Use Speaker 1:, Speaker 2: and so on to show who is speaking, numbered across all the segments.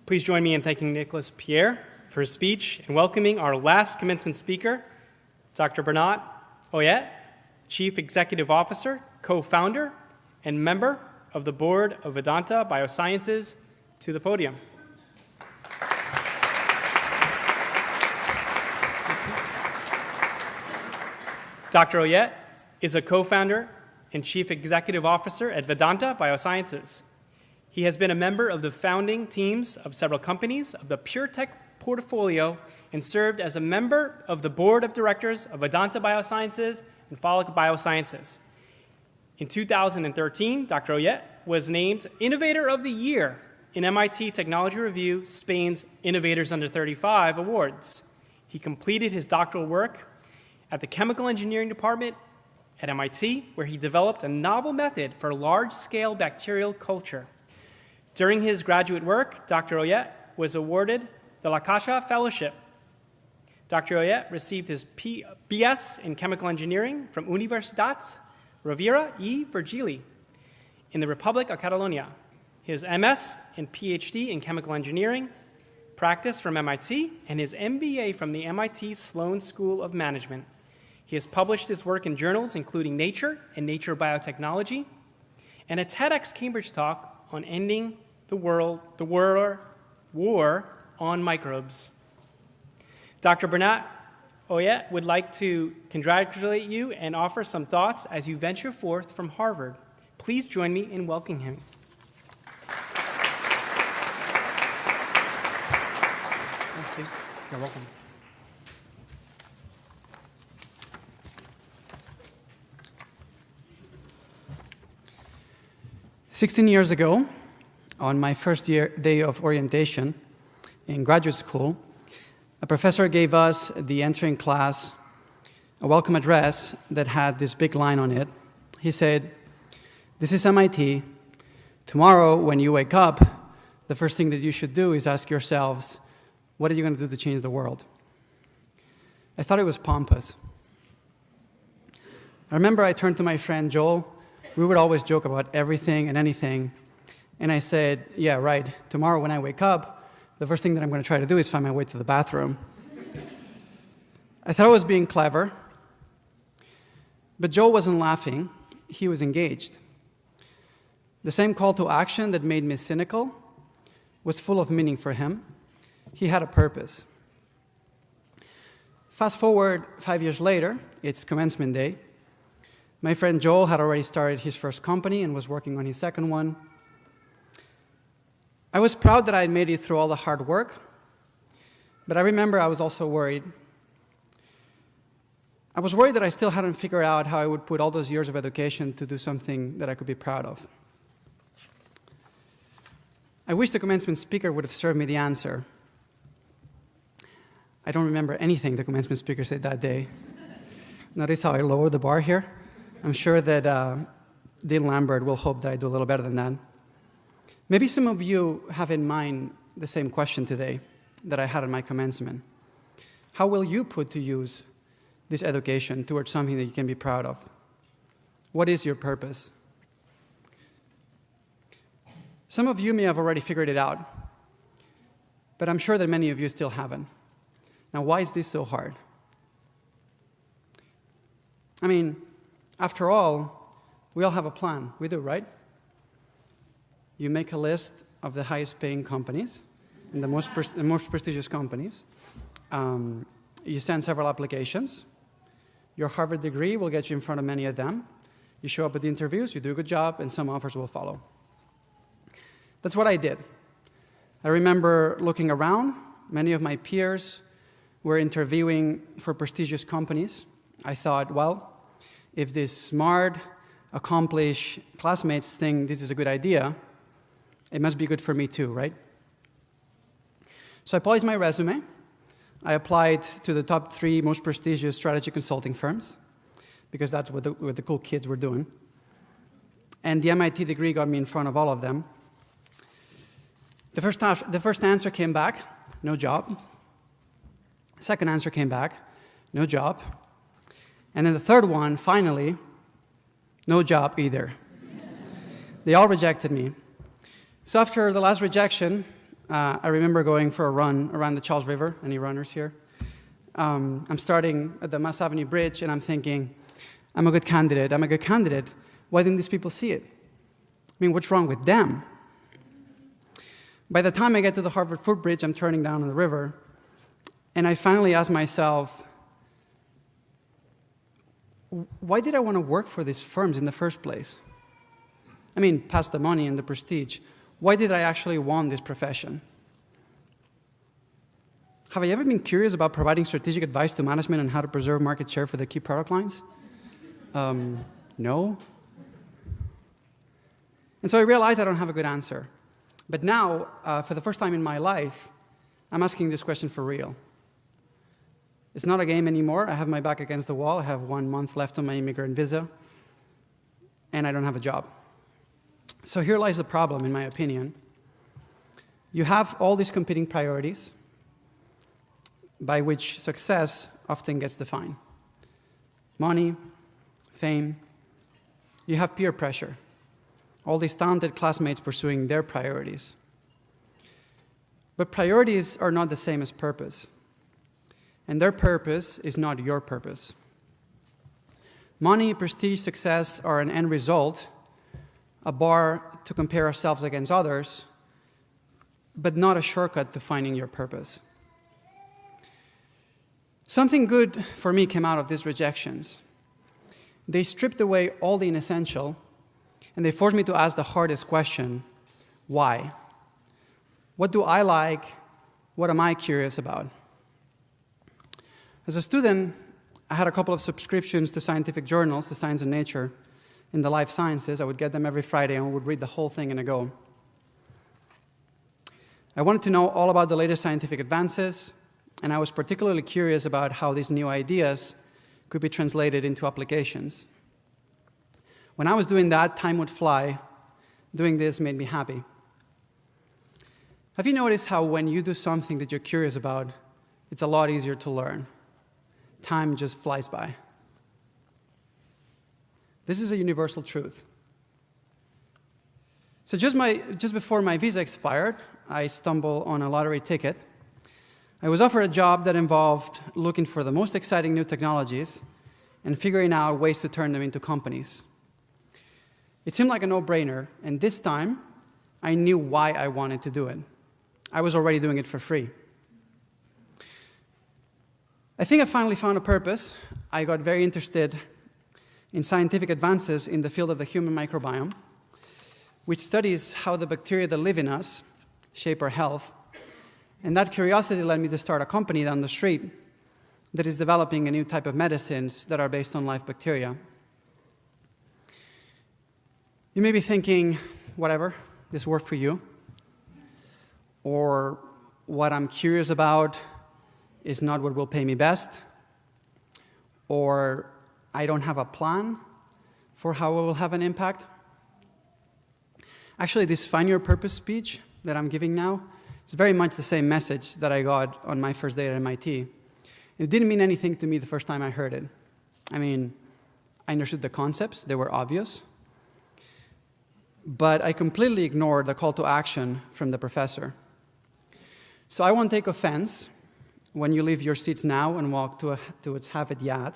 Speaker 1: Please join me in thanking Nicholas Pierre for his speech and welcoming our last commencement speaker, Dr. Bernat, Olle, Chief Executive Officer, co-founder, and member of the Board of Vedanta Biosciences, to the podium. Dr. Olle is a co-founder and Chief Executive Officer at Vedanta Biosciences. He has been a member of the founding teams of several companies of the PureTech portfolio and served as a member of the Board of Directors of Vedanta Biosciences and Follic Biosciences. In 2013, Dr. Olle was named Innovator of the Year in MIT Technology Review, Spain's Innovators Under 35 Awards. He completed his doctoral work at the Chemical Engineering Department at MIT, where he developed a novel method for large-scale bacterial culture. During his graduate work, Dr. Olle was awarded the La Caixa Fellowship. Dr. Olle received his BS in Chemical Engineering from Universitat Rovira i Virgili in the Republic of Catalunya, his MS and PhD in Chemical Engineering practice from MIT, and his MBA from the MIT Sloan School of Management. He has published his work in journals including Nature and Nature Biotechnology, and a TEDx Cambridge talk on ending the war on microbes. Dr. Bernat Olle would like to congratulate you and offer some thoughts as you venture forth from Harvard. Please join me in welcoming him. Thanks, Steve. You're welcome. "16 years ago, on my first day of orientation in graduate school, a professor gave us, the entering class, a welcome address that had this big line on it. He said, 'This is MIT. Tomorrow, when you wake up, the first thing that you should do is ask yourselves, what are you going to do to change the world?' I thought it was pompous. I remember I turned to my friend Joel. We would always joke about everything and anything. And I said, yeah, right, tomorrow when I wake up, the first thing that I'm going to try to do is find my way to the bathroom. I thought I was being clever. But Joel wasn't laughing. He was engaged. The same call to action that made me cynical was full of meaning for him. He had a purpose. Fast forward 5 years later, it's commencement day. My friend Joel had already started his first company and was working on his second one. I was proud that I had made it through all the hard work, but I remember I was also worried. I was worried that I still hadn't figured out how I would put all those years of education to do something that I could be proud of. I wish the commencement speaker would have served me the answer. I don't remember anything the commencement speaker said that day. Notice how I lowered the bar here? I'm sure that Dean Lambert will hope that I do a little better than that. Maybe some of you have in mind the same question today that I had in my commencement. How will you put to use this education towards something that you can be proud of? What is your purpose? Some of you may have already figured it out, but I'm sure that many of you still haven't. Now, why is this so hard? I mean, after all, we all have a plan. We do, right? You make a list of the highest paying companies and the most prestigious companies. You send several applications. Your Harvard degree will get you in front of many of them. You show up at the interviews, you do a good job, and some offers will follow. That's what I did. I remember looking around. Many of my peers were interviewing for prestigious companies. I thought, well, if these smart, accomplished classmates think this is a good idea, it must be good for me too, right? So I polished my resume. I applied to the top 3 most prestigious strategy consulting firms, because that's what the cool kids were doing. And the MIT degree got me in front of all of them. The first answer came back, no job. Second answer came back, no job. And then the third one, finally, no job either. They all rejected me. So after the last rejection,
Speaker 2: I remember going for a run around the Charles River. Any runners here? I'm starting at the Mass Avenue Bridge, and I'm thinking, I'm a good candidate. I'm a good candidate. Why didn't these people see it? I mean, what's wrong with them? By the time I get to the Harvard footbridge, I'm turning down on the river, and I finally ask myself, why did I want to work for these firms in the first place? I mean, past the money and the prestige, why did I actually want this profession? Have I ever been curious about providing strategic advice to management on how to preserve market share for their key product lines? No. And so I realized I don't have a good answer. But now, for the first time in my life, I'm asking this question for real. It's not a game anymore. I have my back against the wall. I have 1 month left on my immigrant visa, and I don't have a job. So here lies the problem, in my opinion. You have all these competing priorities by which success often gets defined. Money, fame. You have peer pressure. All these talented classmates pursuing their priorities. But priorities are not the same as purpose. And their purpose is not your purpose. Money, prestige, success are an end result, a bar to compare ourselves against others, but not a shortcut to finding your purpose. Something good for me came out of these rejections. They stripped away all the inessential, and they forced me to ask the hardest question, why? What do I like? What am I curious about? As a student, I had a couple of subscriptions to scientific journals, to Science and Nature, in the life sciences. I would get them every Friday and would read the whole thing in a go. I wanted to know all about the latest scientific advances, and I was particularly curious about how these new ideas could be translated into applications. When I was doing that, time would fly. Doing this made me happy. Have you noticed how when you do something that you're curious about, it's a lot easier to learn? Time just flies by. This is a universal truth. So just before my visa expired, I stumbled on a lottery ticket. I was offered a job that involved looking for the most exciting new technologies and figuring out ways to turn them into companies. It seemed like a no-brainer, and this time, I knew why I wanted to do it. I was already doing it for free. I think I finally found a purpose. I got very interested in scientific advances in the field of the human microbiome, which studies how the bacteria that live in us shape our health. And that curiosity led me to start a company down the street that is developing a new type of medicines that are based on live bacteria. You may be thinking, whatever, this worked for you. Or what I'm curious about is not what will pay me best. Or I don't have a plan for how it will have an impact. Actually, this Find Your Purpose speech that I'm giving now is very much the same message that I got on my first day at MIT. It didn't mean anything to me the first time I heard it. I mean, I understood the concepts, they were obvious. But I completely ignored the call to action from the professor. So I won't take offense when you leave your seats now and walk towards Harvard Yard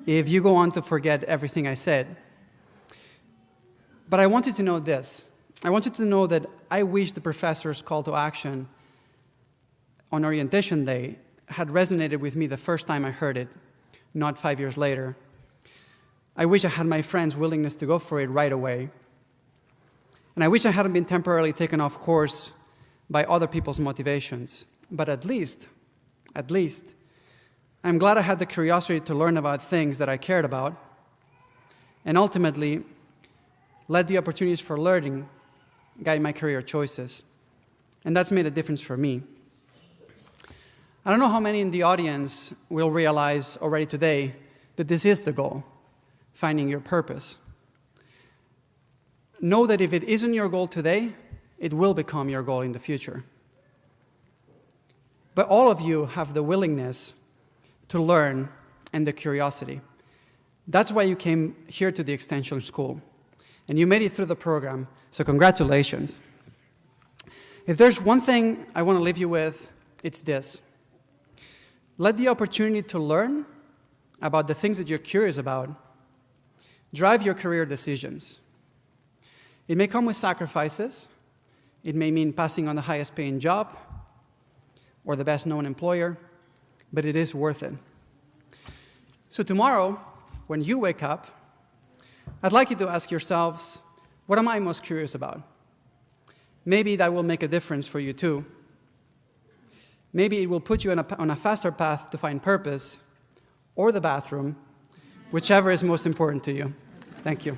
Speaker 2: if you go on to forget everything I said. But I want you to know this. I want you to know that I wish the professor's call to action on orientation day had resonated with me the first time I heard it, not 5 years later. I wish I had my friends' willingness to go for it right away. And I wish I hadn't been temporarily taken off course by other people's motivations. But at least, I'm glad I had the curiosity to learn about things that I cared about, and ultimately, let the opportunities for learning guide my career choices. And that's made a difference for me. I don't know how many in the audience will realize already today that this is the goal, finding your purpose. Know that if it isn't your goal today, it will become your goal in the future. But all of you have the willingness to learn and the curiosity. That's why you came here to the Extension School. And you made it through the program, so congratulations. If there's one thing I want to leave you with, it's this. Let the opportunity to learn about the things that you're curious about drive your career decisions. It may come with sacrifices. It may mean passing on the highest paying job or the best known employer, but it is worth it. So tomorrow, when you wake up, I'd like you to ask yourselves, what am I most curious about? Maybe that will make a difference for you too. Maybe it will put you on a faster path to find purpose or the bathroom, whichever is most important to you. Thank you.